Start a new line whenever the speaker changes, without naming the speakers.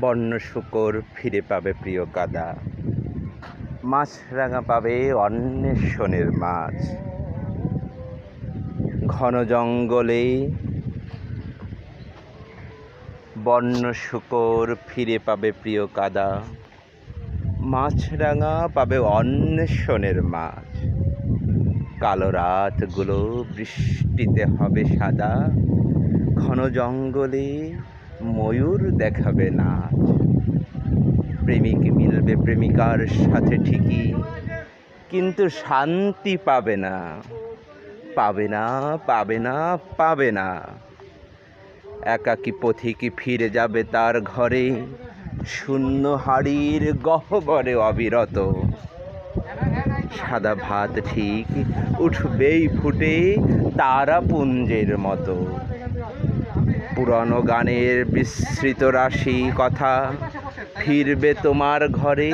বন্য শূকর ফিরে পাবে প্রিয় কাদা, মাছরাঙা পাবে অন্বেষণের মাছ। ঘন জঙ্গলে বন্য শূকর ফিরে পাবে প্রিয় কাদা, মাছরাঙা পাবে অন্বেষণের মাছ। কালো রাতগুলো বৃষ্টিতে হবে সাদা, ঘন জঙ্গলে ময়ূর দেখাবে নাচ। প্রেমিক মিলবে প্রেমিকার সাথে ঠিকই, কিন্তু শান্তি পাবে না, পাবে না, পাবে না, পাবে না। একাকী পথিক ফিরে যাবে তার ঘরে, শূন্য হাড়ির গহ্বরে অবিরত। সাদা ভাত ঠিক উঠবেই ফুটে তারাপুঞ্জের মতো। পুরনো গানের বিস্মৃত রাশি কথা ফিরবে তোমার ঘরে।